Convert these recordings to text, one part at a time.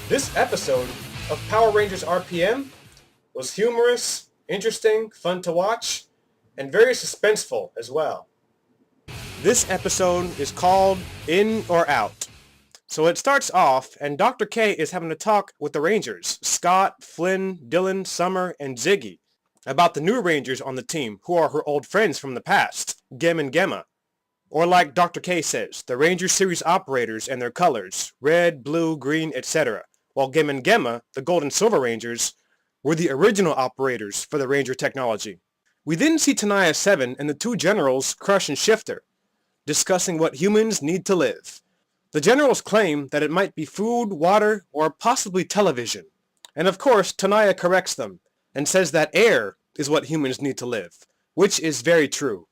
This episode of Power Rangers RPM was humorous, interesting, fun to watch, and very suspenseful as well. This episode is called In or Out. So it starts off, and Dr. K is having a talk with the Rangers, Scott, Flynn, Dylan, Summer, and Ziggy, about the new Rangers on the team, who are her old friends from the past, Gem and Gemma. Or like Dr. K says, the Ranger Series operators and their colors, red, blue, green, etc., while Gem and Gemma, the Gold and Silver Rangers, were the original operators for the Ranger technology. We then see Tenaya 7 and the two generals, Crush and Shifter, discussing what humans need to live. The generals claim that it might be food, water, or possibly television. And of course, Tenaya corrects them and says that air is what humans need to live, which is very true.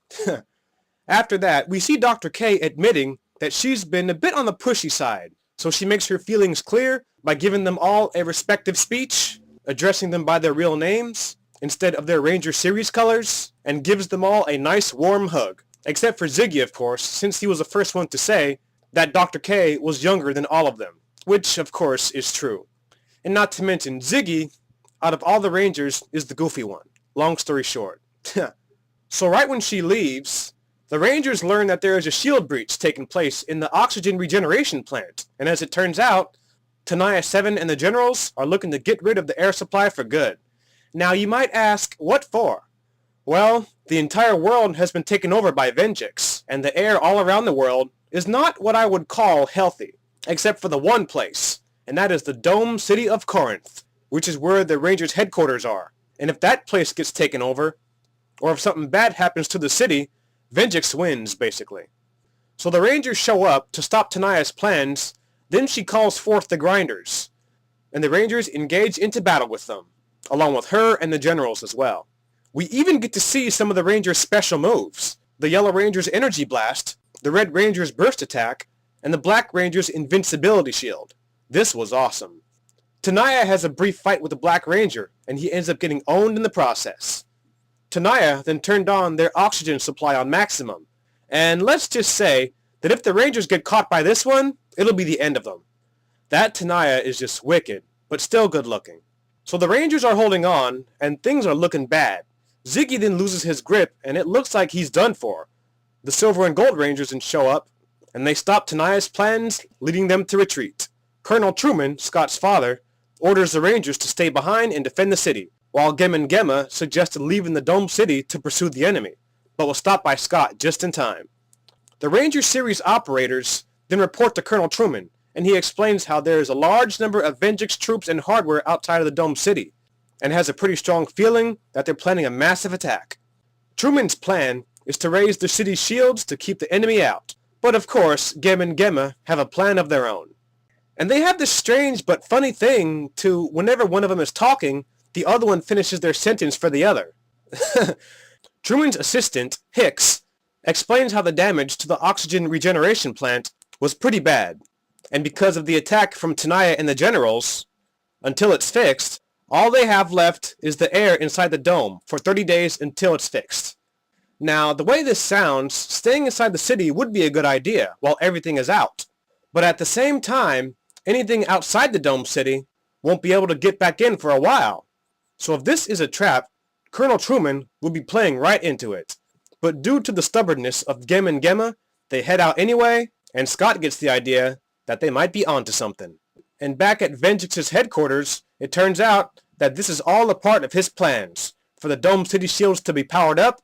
After that, we see Dr. K admitting that she's been a bit on the pushy side, so she makes her feelings clear by giving them all a respective speech, addressing them by their real names instead of their Ranger Series colors, and gives them all a nice warm hug. Except for Ziggy, of course, since he was the first one to say that Dr. K was younger than all of them, which, of course, is true. And not to mention, Ziggy, out of all the Rangers, is the goofy one. Long story short. So right when she leaves, the Rangers learn that there is a shield breach taking place in the oxygen regeneration plant, and as it turns out, Tenaya 7 and the generals are looking to get rid of the air supply for good. Now you might ask, what for? Well, the entire world has been taken over by Venjix, and the air all around the world is not what I would call healthy, except for the one place, and that is the Dome City of Corinth, which is where the Rangers' headquarters are. And if that place gets taken over, or if something bad happens to the city, Venjix wins, basically. So the Rangers show up to stop Tenaya's plans, then she calls forth the Grinders, and the Rangers engage into battle with them, along with her and the generals as well. We even get to see some of the Rangers' special moves, the Yellow Ranger's Energy Blast, the Red Ranger's Burst Attack, and the Black Ranger's Invincibility Shield. This was awesome. Tenaya has a brief fight with the Black Ranger, and he ends up getting owned in the process. Tenaya then turned on their oxygen supply on maximum, and let's just say that if the Rangers get caught by this one, it'll be the end of them. That Tenaya is just wicked, but still good looking. So the Rangers are holding on, and things are looking bad. Ziggy then loses his grip, and it looks like he's done for. The Silver and Gold Rangers then show up, and they stop Tenaya's plans, leading them to retreat. Colonel Truman, Scott's father, orders the Rangers to stay behind and defend the city, while Gem and Gemma suggested leaving the Dome City to pursue the enemy, but was stopped by Scott just in time. The Ranger Series operators then report to Colonel Truman, and he explains how there is a large number of Venjix troops and hardware outside of the Dome City, and has a pretty strong feeling that they're planning a massive attack. Truman's plan is to raise the city's shields to keep the enemy out, but of course, Gem and Gemma have a plan of their own. And they have this strange but funny thing to, whenever one of them is talking, the other one finishes their sentence for the other. Truman's assistant, Hicks, explains how the damage to the oxygen regeneration plant was pretty bad, and because of the attack from Tenaya and the generals, until it's fixed, all they have left is the air inside the dome for 30 days until it's fixed. Now, the way this sounds, staying inside the city would be a good idea while everything is out. But at the same time, anything outside the Dome City won't be able to get back in for a while. So if this is a trap, Colonel Truman will be playing right into it. But due to the stubbornness of Gem and Gemma, they head out anyway, and Scott gets the idea that they might be onto something. And back at Venjix's headquarters, it turns out that this is all a part of his plans, for the Dome City shields to be powered up,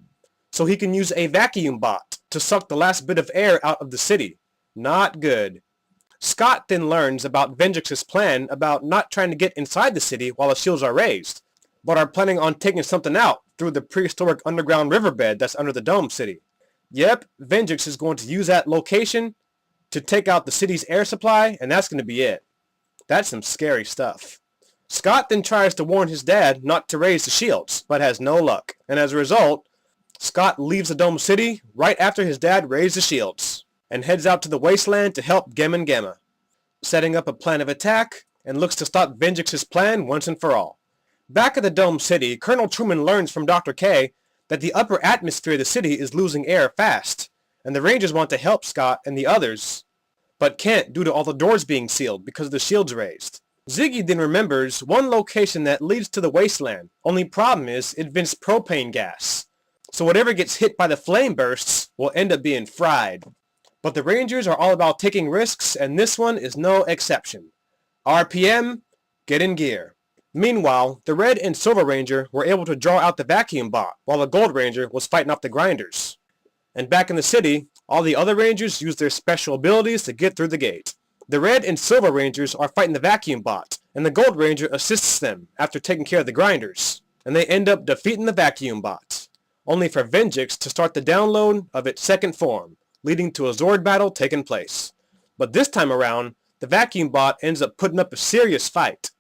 so he can use a vacuum bot to suck the last bit of air out of the city. Not good. Scott then learns about Venjix's plan about not trying to get inside the city while the shields are raised, but are planning on taking something out through the prehistoric underground riverbed that's under the Dome City. Yep, Venjix is going to use that location to take out the city's air supply, and that's going to be it. That's some scary stuff. Scott then tries to warn his dad not to raise the shields, but has no luck, and as a result, Scott leaves the Dome City right after his dad raised the shields, and heads out to the wasteland to help Gem and Gemma, setting up a plan of attack, and looks to stop Venjix's plan once and for all. Back at the Dome City, Colonel Truman learns from Dr. K that the upper atmosphere of the city is losing air fast, and the Rangers want to help Scott and the others, but can't due to all the doors being sealed because of the shields raised. Ziggy then remembers one location that leads to the wasteland. Only problem is, it vents propane gas. So whatever gets hit by the flame bursts will end up being fried. But the Rangers are all about taking risks, and this one is no exception. RPM, get in gear. Meanwhile, the Red and Silver Ranger were able to draw out the vacuum bot, while the Gold Ranger was fighting off the grinders. And back in the city, all the other Rangers use their special abilities to get through the gate. The Red and Silver Rangers are fighting the vacuum bot, and the Gold Ranger assists them after taking care of the grinders, and they end up defeating the vacuum bot, only for Venjix to start the download of its second form, leading to a Zord battle taking place. But this time around, the vacuum bot ends up putting up a serious fight.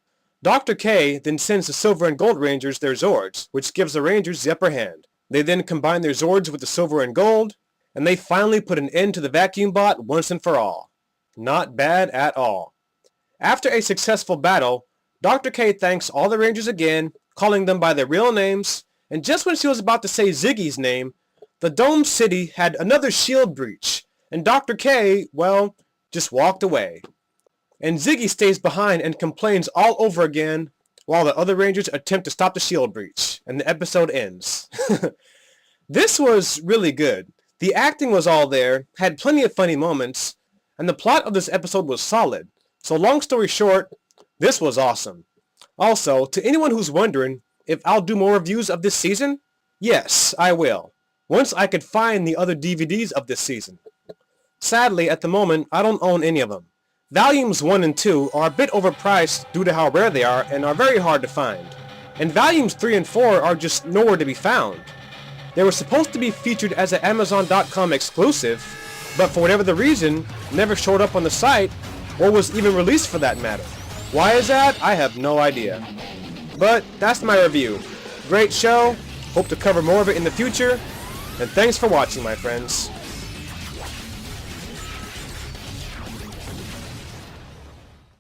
Dr. K then sends the Silver and Gold Rangers their Zords, which gives the Rangers the upper hand. They then combine their Zords with the Silver and Gold, and they finally put an end to the vacuum bot once and for all. Not bad at all. After a successful battle, Dr. K thanks all the Rangers again, calling them by their real names, and just when she was about to say Ziggy's name, the Dome City had another shield breach, and Dr. K, well, just walked away. And Ziggy stays behind and complains all over again while the other Rangers attempt to stop the shield breach, and the episode ends. This was really good. The acting was all there, had plenty of funny moments, and the plot of this episode was solid. So long story short, this was awesome. Also, to anyone who's wondering if I'll do more reviews of this season, yes, I will, once I could find the other DVDs of this season. Sadly, at the moment, I don't own any of them. Volumes 1 and 2 are a bit overpriced due to how rare they are and are very hard to find. And Volumes 3 and 4 are just nowhere to be found. They were supposed to be featured as an Amazon.com exclusive, but for whatever the reason, never showed up on the site, or was even released for that matter. Why is that? I have no idea. But that's my review. Great show, hope to cover more of it in the future, and thanks for watching, my friends.